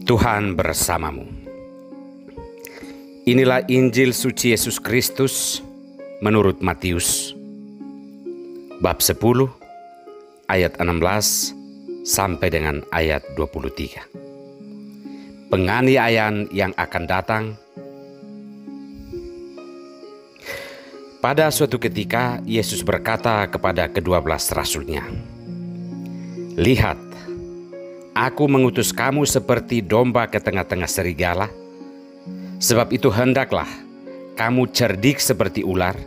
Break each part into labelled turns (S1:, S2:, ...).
S1: Tuhan bersamamu. Inilah Injil suci Yesus Kristus menurut Matius bab 10 ayat 16 sampai dengan ayat 23. Penganiayaan yang akan datang. Pada suatu ketika Yesus berkata kepada ke-12 rasul-Nya, "Lihat, Aku mengutus kamu seperti domba ke tengah-tengah serigala. Sebab itu hendaklah kamu cerdik seperti ular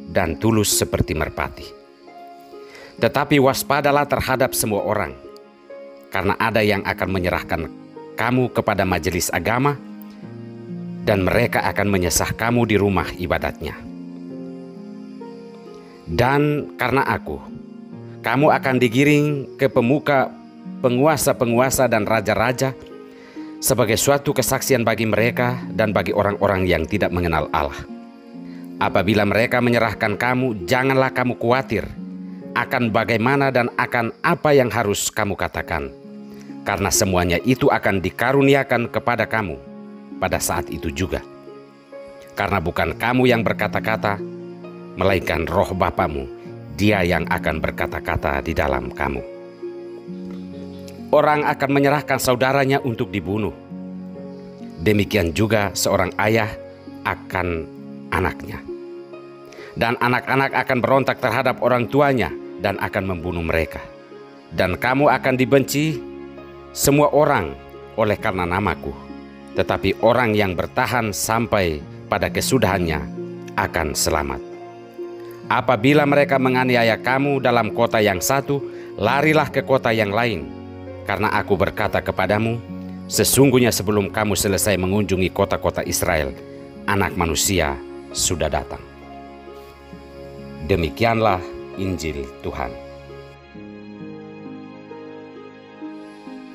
S1: dan tulus seperti merpati. Tetapi waspadalah terhadap semua orang, karena ada yang akan menyerahkan kamu kepada majelis agama, dan mereka akan menyesah kamu di rumah ibadatnya. Dan karena aku, kamu akan digiring ke pemuka penguasa-penguasa dan raja-raja sebagai suatu kesaksian bagi mereka dan bagi orang-orang yang tidak mengenal Allah. Apabila mereka menyerahkan kamu, janganlah kamu khawatir akan bagaimana dan akan apa yang harus kamu katakan, karena semuanya itu akan dikaruniakan kepada kamu pada saat itu juga. Karena bukan kamu yang berkata-kata, melainkan Roh Bapamu, Dia yang akan berkata-kata di dalam kamu. Orang akan menyerahkan saudaranya untuk dibunuh. Demikian juga seorang ayah akan anaknya. Dan anak-anak akan berontak terhadap orang tuanya dan akan membunuh mereka. Dan kamu akan dibenci semua orang oleh karena namaku. Tetapi orang yang bertahan sampai pada kesudahannya akan selamat. Apabila mereka menganiaya kamu dalam kota yang satu, larilah ke kota yang lain. Karena aku berkata kepadamu, sesungguhnya sebelum kamu selesai mengunjungi kota-kota Israel, Anak Manusia sudah datang." Demikianlah Injil Tuhan.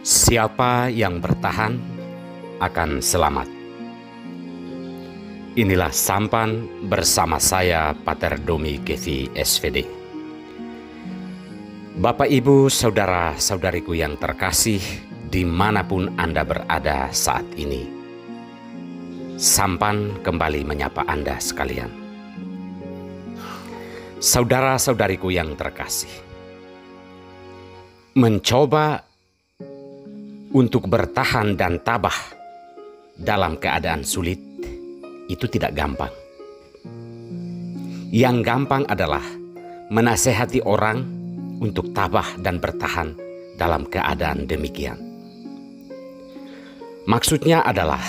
S1: Siapa yang bertahan akan selamat. Inilah sampan bersama saya, Pater Domi Gevi SVD. Bapak, Ibu, saudara-saudariku yang terkasih, dimanapun Anda berada saat ini, sampan kembali menyapa Anda sekalian. Saudara-saudariku yang terkasih, mencoba untuk bertahan dan tabah dalam keadaan sulit itu tidak gampang. Yang gampang adalah menasehati orang untuk tabah dan bertahan dalam keadaan demikian. Maksudnya adalah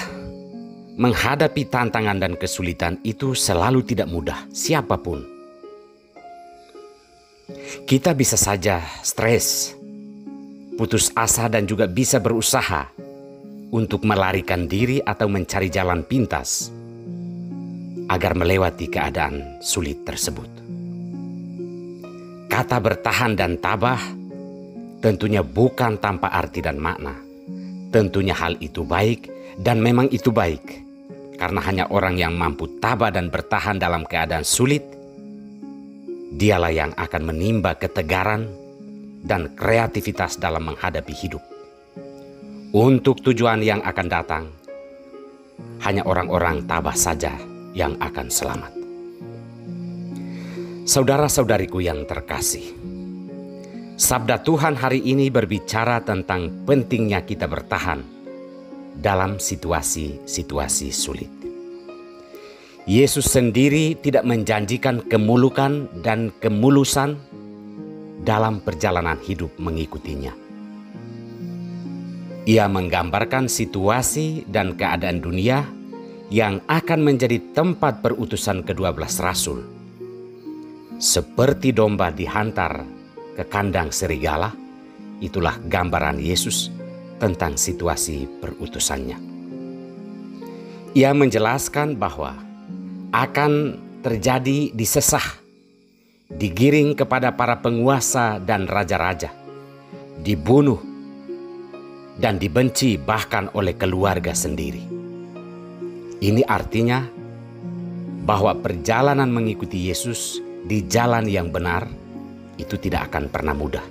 S1: menghadapi tantangan dan kesulitan itu selalu tidak mudah, siapapun. Kita bisa saja stres, putus asa, dan juga bisa berusaha untuk melarikan diri atau mencari jalan pintas agar melewati keadaan sulit tersebut. Kata bertahan dan tabah tentunya bukan tanpa arti dan makna. Tentunya hal itu baik, dan memang itu baik. Karena hanya orang yang mampu tabah dan bertahan dalam keadaan sulit, dialah yang akan menimba ketegaran dan kreativitas dalam menghadapi hidup. Untuk tujuan yang akan datang, hanya orang-orang tabah saja yang akan selamat. Saudara-saudariku yang terkasih, sabda Tuhan hari ini berbicara tentang pentingnya kita bertahan dalam situasi-situasi sulit. Yesus sendiri tidak menjanjikan kemulukan dan kemulusan dalam perjalanan hidup mengikutinya. Ia menggambarkan situasi dan keadaan dunia yang akan menjadi tempat perutusan ke-12 rasul. Seperti domba dihantar ke kandang serigala, itulah gambaran Yesus tentang situasi perutusannya. Ia menjelaskan bahwa akan terjadi disesah, digiring kepada para penguasa dan raja-raja, dibunuh, dan dibenci bahkan oleh keluarga sendiri. Ini artinya bahwa perjalanan mengikuti Yesus di jalan yang benar itu tidak akan pernah mudah.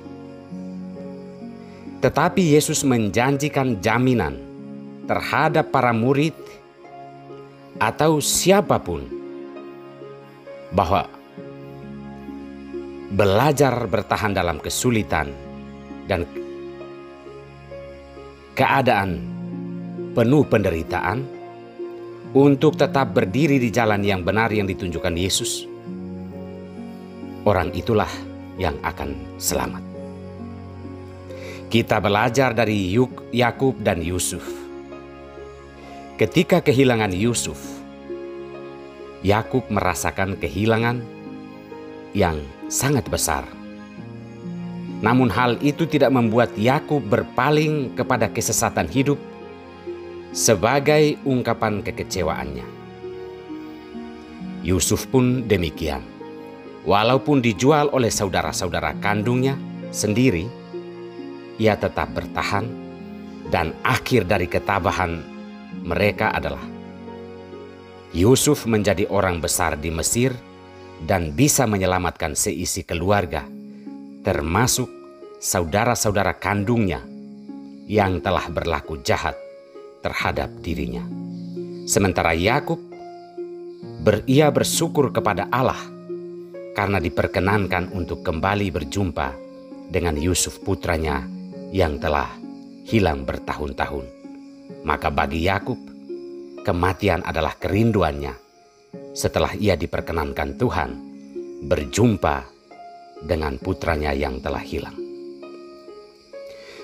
S1: Tetapi Yesus menjanjikan jaminan terhadap para murid atau siapapun bahwa belajar bertahan dalam kesulitan dan keadaan penuh penderitaan untuk tetap berdiri di jalan yang benar yang ditunjukkan Yesus, orang itulah yang akan selamat. Kita belajar dari Yakub dan Yusuf. Ketika kehilangan Yusuf, Yakub merasakan kehilangan yang sangat besar. Namun hal itu tidak membuat Yakub berpaling kepada kesesatan hidup sebagai ungkapan kekecewaannya. Yusuf pun demikian. Walaupun dijual oleh saudara-saudara kandungnya sendiri, ia tetap bertahan, dan akhir dari ketabahan mereka adalah Yusuf menjadi orang besar di Mesir dan bisa menyelamatkan seisi keluarga, termasuk saudara-saudara kandungnya yang telah berlaku jahat terhadap dirinya. Sementara Yakub ia bersyukur kepada Allah karena diperkenankan untuk kembali berjumpa dengan Yusuf putranya yang telah hilang bertahun-tahun. Maka bagi Yakub, kematian adalah kerinduannya setelah ia diperkenankan Tuhan berjumpa dengan putranya yang telah hilang.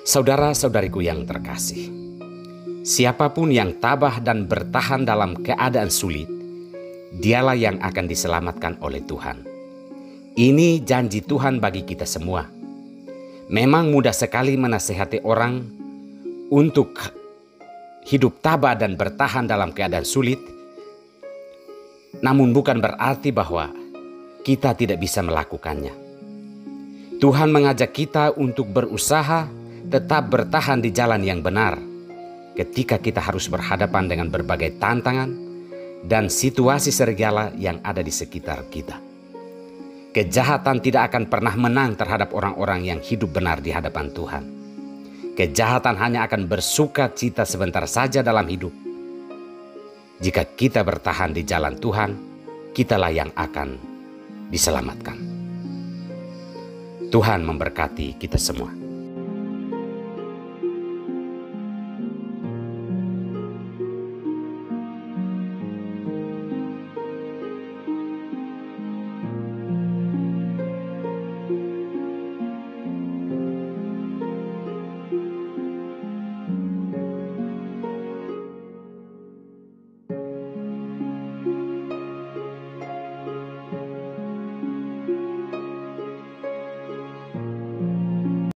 S1: Saudara-saudariku yang terkasih, siapapun yang tabah dan bertahan dalam keadaan sulit, dialah yang akan diselamatkan oleh Tuhan. Ini janji Tuhan bagi kita semua. Memang mudah sekali menasihati orang untuk hidup tabah dan bertahan dalam keadaan sulit, namun bukan berarti bahwa kita tidak bisa melakukannya. Tuhan mengajak kita untuk berusaha tetap bertahan di jalan yang benar ketika kita harus berhadapan dengan berbagai tantangan dan situasi serigala yang ada di sekitar kita. Kejahatan tidak akan pernah menang terhadap orang-orang yang hidup benar di hadapan Tuhan. Kejahatan hanya akan bersuka cita sebentar saja dalam hidup. Jika kita bertahan di jalan Tuhan, kitalah yang akan diselamatkan. Tuhan memberkati kita semua.